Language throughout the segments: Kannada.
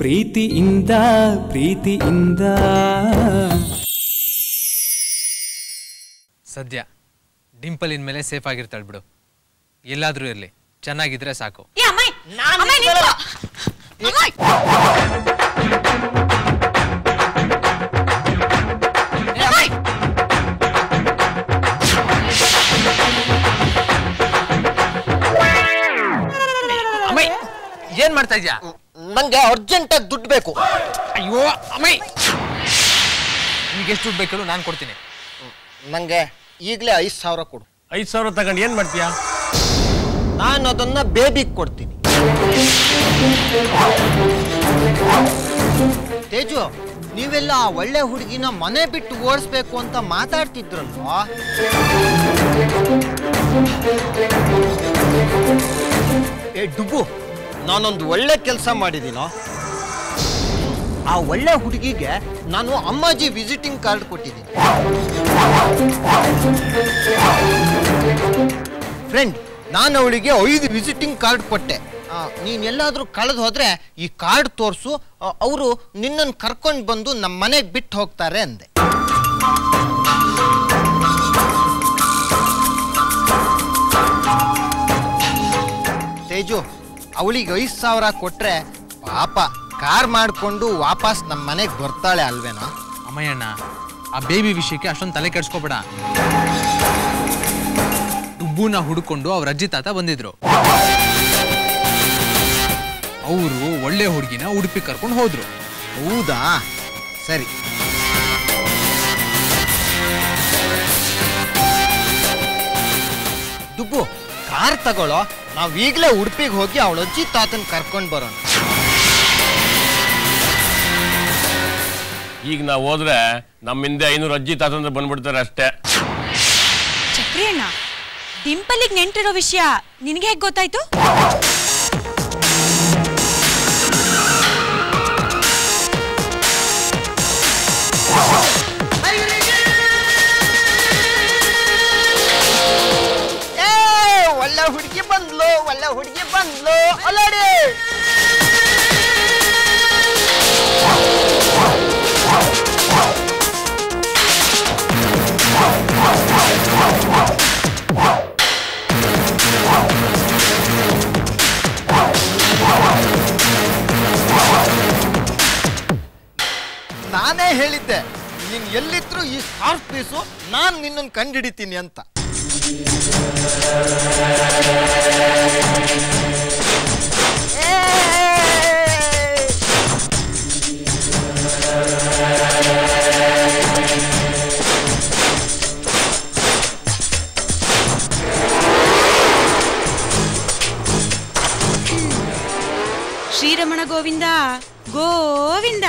ಪ್ರೀತಿಯಿಂದ ಪ್ರೀತಿಯಿಂದ ಸದ್ಯ ಡಿಂಪಲ್ ಇನ್ಮೇಲೆ ಸೇಫ್ ಆಗಿರ್ತಾಳೆ ಬಿಡು. ಎಲ್ಲಾದ್ರೂ ಇರ್ಲಿ, ಚೆನ್ನಾಗಿದ್ರೆ ಸಾಕು. ಏನ್ ಮಾಡ್ತಾ ಇದ್ಯಾ? ನಂಗೆ ಅರ್ಜೆಂಟ್ ಆಗಿ ದುಡ್ಡು ಬೇಕು. ಅಯ್ಯೋ ಅಮ್ಮಯ್, ನಿಮ್ಗೆ ಎಷ್ಟು ದುಡ್ಡು ಬೇಕು ನಾನು ಕೊಡ್ತೀನಿ. ನಂಗೆ ಈಗಲೇ 5,000 ಕೊಡು. 5,000 ತಗೊಂಡು ಏನ್ ಮಾಡ್ತೀಯಾ? ನಾನು ಅದನ್ನ ಬೇಬಿಗೆ ಕೊಡ್ತೀನಿ. ತೇಜು, ನೀವೆಲ್ಲ ಆ ಒಳ್ಳೆ ಹುಡುಗಿನ ಮನೆ ಬಿಟ್ಟು ಓಡಿಸ್ಬೇಕು ಅಂತ ಮಾತಾಡ್ತಿದ್ರಲ್ವಾ? ಏ ಡುಬ್ಬು, ನಾನೊಂದು ಒಳ್ಳೆ ಕೆಲಸ ಮಾಡಿದ್ದೀನೋ. ಆ ಒಳ್ಳೆ ಹುಡುಗಿಗೆ ನಾನು ಅಮ್ಮಾಜಿ ವಿಸಿಟಿಂಗ್ ಕಾರ್ಡ್ ಕೊಟ್ಟಿದ್ದೀನಿ. ಫ್ರೆಂಡ್, ನಾನು ಅವಳಿಗೆ 5 ವಿಸಿಟಿಂಗ್ ಕಾರ್ಡ್ ಕೊಟ್ಟೆ. ನೀನು ಎಲ್ಲಾದರೂ ಕಳೆದು ಹೋದ್ರೆ ಈ ಕಾರ್ಡ್ ತೋರಿಸು, ಅವರು ನಿನ್ನನ್ನು ಕರ್ಕೊಂಡು ಬಂದು ನಮ್ಮ ಮನೆಗೆ ಬಿಟ್ಟು ಹೋಗ್ತಾರೆ ಅಂದೆ. ತೇಜು, ಅವಳಿಗೆ 5,000 ಕೊಟ್ರೆ ಪಾಪ ಕಾರ್ ಮಾಡಿಕೊಂಡು ವಾಪಸ್ ನಮ್ಮ ಮನೆಗೆ ಬರ್ತಾಳೆ ಅಲ್ವೇನೋ? ಅಮ್ಮಯ್ಯಣ್ಣ, ಆ ಬೇಬಿ ವಿಷಯಕ್ಕೆ ಅಷ್ಟೊಂದು ತಲೆ ಕೆಡಿಸ್ಕೋಬೇಡ. ಡುಬ್ಬುನ ಹುಡುಕೊಂಡು ಅವ್ರ ಅಜ್ಜಿ ತಾತ ಬಂದಿದ್ರು. ಅವರು ಒಳ್ಳೆ ಹುಡುಗಿನ ಉಡುಪಿ ಕರ್ಕೊಂಡು ಹೋದ್ರು. ಹೌದಾ? ಸರಿ. ಡುಬ್ಬು, ಕಾರ್ ತಗೊಳ್ಳೋ, ನಾವು ಈಗಲೇ ಉಡುಪಿಗೆ ಹೋಗಿ ಅವಳ ಅಜ್ಜಿ ತಾತನ ಕರ್ಕೊಂಡು ಬರೋಣ. ಈಗ ನಾವು ಹೋದ್ರೆ ನಮ್ಮಿಂದ 500 ಅಜ್ಜಿ ತಾತಂದ್ರೆ ಬಂದ್ಬಿಡ್ತಾರೆ ಅಷ್ಟೇ. ಚಕ್ರಿ ಅಣ್ಣ, ಡಿಂಪಲ್ಗೆ ನೆಂಟಿರೋ ವಿಷಯ ನಿನಗೆ ಹೇಗೆ ಗೊತ್ತಾಯ್ತು? ಒಳ್ಳೆ ಹುಡುಗಿ ಬಂದ್ಲು, ಒಳ್ಳೆ ಹುಡುಗಿ ಬಂದ್ಲು. ಅಲ್ಲಾಡಿ ನಾನೇ ಹೇಳಿದ್ದೆ, ನೀನ್ ಎಲ್ಲಿದ್ರು ಈ ಸ್ಕಾರ್ಫ್ ಪೀಸು ನಾನು ನಿನ್ನನ್ನು ಕಂಡಿಡಿತೀನಿ ಅಂತ. ಶ್ರೀರಮಣ ಗೋವಿಂದ ಗೋವಿಂದ.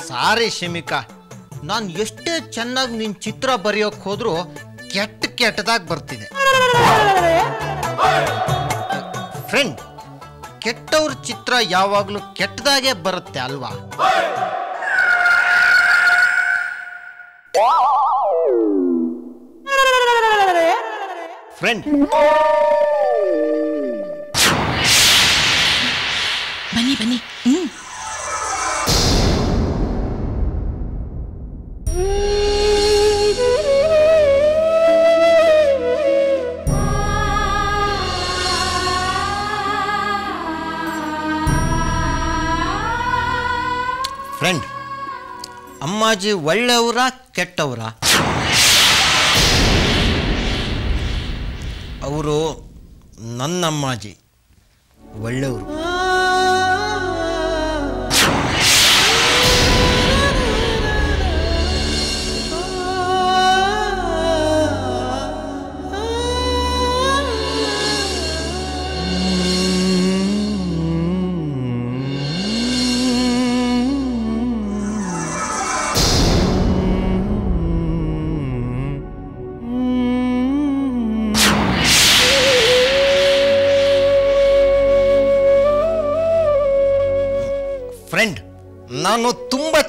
ಸಾರಿ ಶಿಮಿಕಾ, ನಾನು ಎಷ್ಟೇ ಚೆನ್ನಾಗಿ ನಿನ್ನ ಚಿತ್ರ ಬರೆಯೋಕೆ ಹೋದ್ರೂ ಕೆಟ್ಟದಾಗಿ ಬರ್ತಿದೆ. ಫ್ರೆಂಡ್, ಕೆಟ್ಟವ್ರ ಚಿತ್ರ ಯಾವಾಗಲೂ ಕೆಟ್ಟದಾಗೆ ಬರುತ್ತೆ ಅಲ್ವಾ? ಫ್ರೆಂಡ್, ಬನ್ನಿ ಬನ್ನಿ. ಫ್ರೆಂಡ್, ಅಮ್ಮಾಜಿ ಒಳ್ಳೆಯವರ ಕೆಟ್ಟವರ? ಅವರು ನನ್ನ ಅಮ್ಮಾಜಿ ಒಳ್ಳೆಯವರು.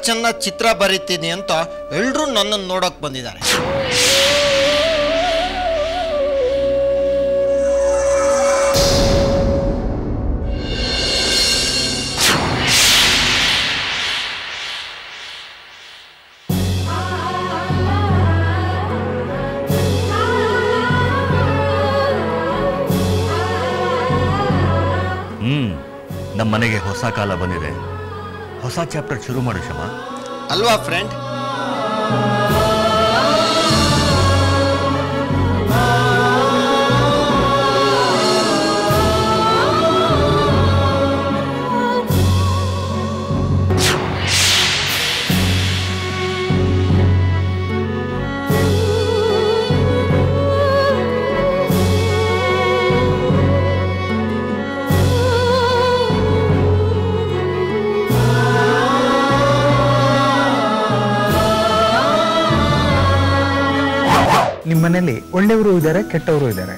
ಚೆನ್ನಾಗಿ ಚಿತ್ರ ಬರೀತೀನಿ ಅಂತ ಎಲ್ಲರೂ ನನ್ನನ್ನು ನೋಡೋಕೆ ಬಂದಿದ್ದಾರೆ. ನಮ್ಮ ಮನೆಗೆ ಹೊಸ ಕಾಲ ಬಂದಿದೆ. ಹೊಸ ಚಾಪ್ಟರ್ ಶುರು ಮಾಡು ಶಮ. ಅಲ್ವಾ ಫ್ರೆಂಡ್? ನಿಮ್ಮನೇಲಿ ಒಳ್ಳೆಯವರು ಇದ್ದಾರೆ, ಕೆಟ್ಟವರು ಇದ್ದಾರೆ.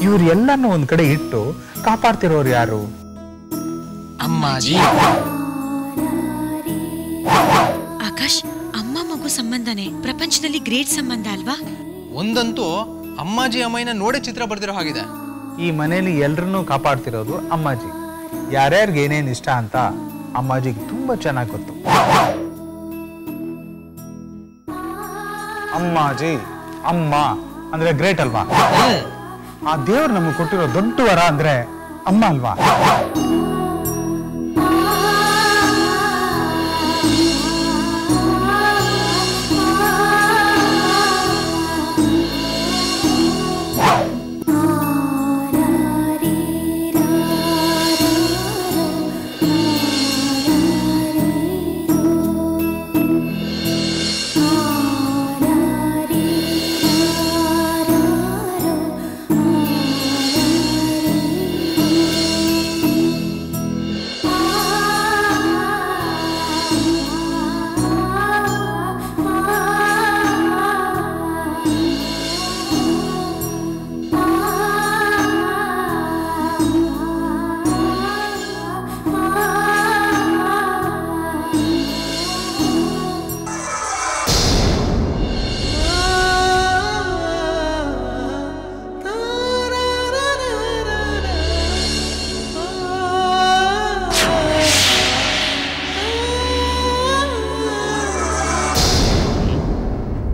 ಇವ್ರು ಎಲ್ಲಾನು ಒಂದ್ ಕಡೆ ಇಟ್ಟು ಕಾಪಾಡ್ತಿರೋರು ಯಾರು? ಅಮ್ಮಾಜಿ. ಆಕಾಶ್, ಅಮ್ಮ ಮಗು ಸಂಬಂಧನೇ ಪ್ರಪಂಚದಲ್ಲಿ ಗ್ರೇಟ್ ಸಂಬಂಧ ಅಲ್ವಾ? ಒಂದಂತೂ ಅಮ್ಮಾಜಿ ಅಮ್ಮಯ್ಯನ ನೋಡೇ ಚಿತ್ರ ಬರ್ದಿರೋ ಹಾಗಿದೆ. ಈ ಮನೇಲಿ ಎಲ್ರನ್ನೂ ಕಾಪಾಡ್ತಿರೋದು ಅಮ್ಮಾಜಿ. ಯಾರ್ಯಾರಿಗೆ ಏನೇನ್ ಇಷ್ಟ ಅಂತ ಅಮ್ಮಾಜಿಗೆ ತುಂಬಾ ಚೆನ್ನಾಗಿ ಗೊತ್ತು. ಅಮ್ಮಾಜಿ, ಅಮ್ಮ ಅಂದ್ರೆ ಗ್ರೇಟ್ ಅಲ್ವಾ? ಆ ದೇವ್ರು ನಮಗೆ ಕೊಟ್ಟಿರೋ ದೊಡ್ಡ ವರ ಅಂದ್ರೆ ಅಮ್ಮ ಅಲ್ವಾ?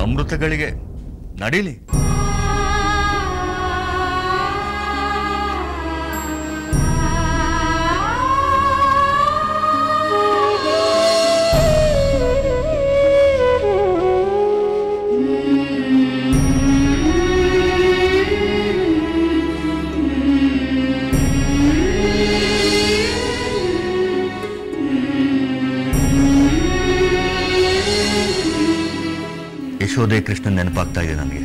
ಅಮೃತಗಳಿಗೆ ನಡೀಲಿ. ಯಶೋದೆ ಕೃಷ್ಣನ್ ನೆನಪಾಗ್ತಾ ಇದೆ ನನಗೆ.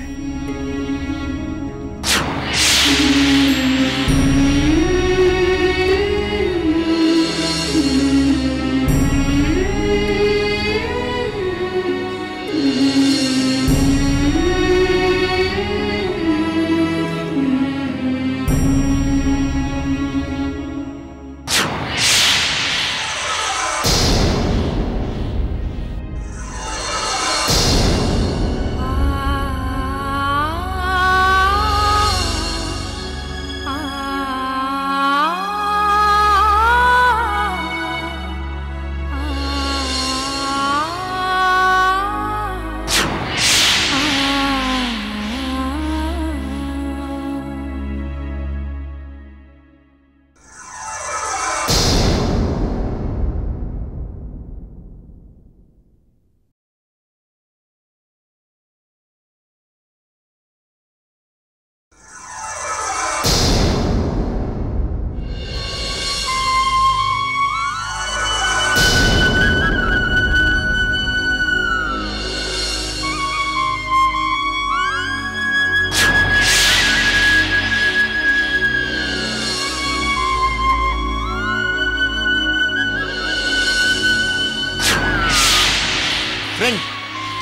ಫ್ರೆಂಡ್,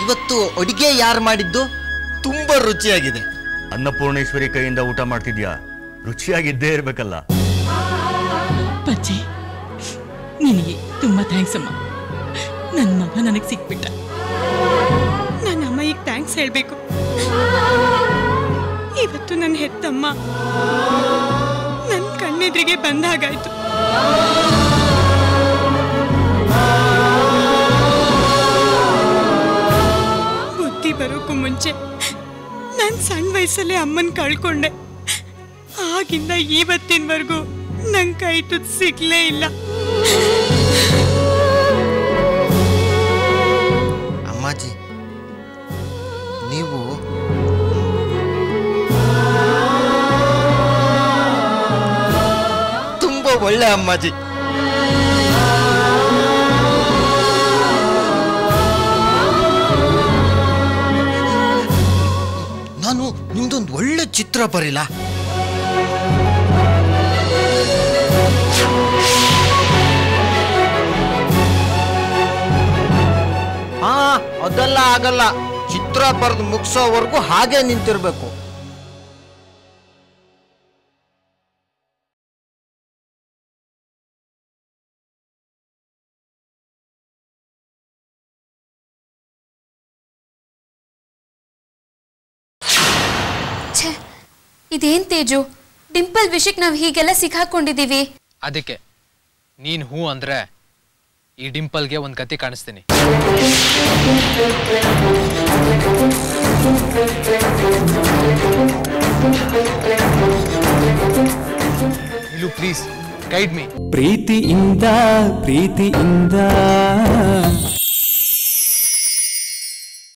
ಇವತ್ತು ಅಡಿಗೆ ಯಾರು ಮಾಡಿದ್ದು? ತುಂಬಾ ರುಚಿಯಾಗಿದೆ. ಅನ್ನಪೂರ್ಣೇಶ್ವರಿ ಕೈಯಿಂದ ಊಟ ಮಾಡ್ತಿದ್ಯಾ? ರುಚಿಯಾಗಿದ್ದೇ ಇರ್ಬೇಕಲ್ಲ. ಪಚ್ಚೆ, ನಿನಗೆ ತುಂಬಾ ಥ್ಯಾಂಕ್ಸ್ ಅಮ್ಮ. ನನ್ನ ಮಗ ನನಗೆ ಸಿಕ್ಬಿಟ್ಟ. ನನ್ನ ಅಮ್ಮ ಈಗ ಥ್ಯಾಂಕ್ಸ್ ಹೇಳ್ಬೇಕು. ಇವತ್ತು ನನ್ನ ಹೆತ್ತಮ್ಮ ನನ್ನ ಕಣ್ಣೆದ್ರಿಗೆ ಬಂದಾಗಾಯ್ತು. ಬುದ್ಧಿ ಬರೋಕ್ಕೂ ಮುಂಚೆ ನಾನು ಸಣ್ಣ ವಯಸ್ಸಲ್ಲೇ ಅಮ್ಮನ್ ಕಳ್ಕೊಂಡೆ. ಆಗಿಂದ ಇವತ್ತಿನವರೆಗೂ ನಂಗೆ ಕೈ ತುತ್ತು ಸಿಗ್ಲೇ ಇಲ್ಲ. ಅಮ್ಮಾಜಿ, ನೀವು ತುಂಬಾ ಒಳ್ಳೆ ಅಮ್ಮಾಜಿ. ನಾನು ನಿಮ್ದೊಂದು ಒಳ್ಳೆ ಚಿತ್ರ ಬರಿಲ್ಲ? ಹಾ, ಅದೆಲ್ಲ ಆಗಲ್ಲ. ಚಿತ್ರ ಬರೆದು ಮುಗಿಸೋವರೆಗೂ ಹಾಗೆ ನಿಂತಿರ್ಬೇಕು. ಇದೇನ್ ತೇಜು, ಡಿಂಪಲ್ ವಿಷಯಕ್ಕೆ ನಾವು ಹೀಗೆಲ್ಲ ಸಿಕ್ಕಾಕೊಂಡಿದ್ದೀವಿ. ಅದಕ್ಕೆ ನೀನು ಹೂ ಅಂದ್ರೆ ಈ ಡಿಂಪಲ್ಗೆ ಒಂದು ಕತೆ ಕಾಣಿಸ್ತೀನಿ. ಇಲು ಪ್ಲೀಸ್ ಗೈಡ್ ಮೀ. ಪ್ರೀತಿಯಿಂದ ಪ್ರೀತಿಯಿಂದ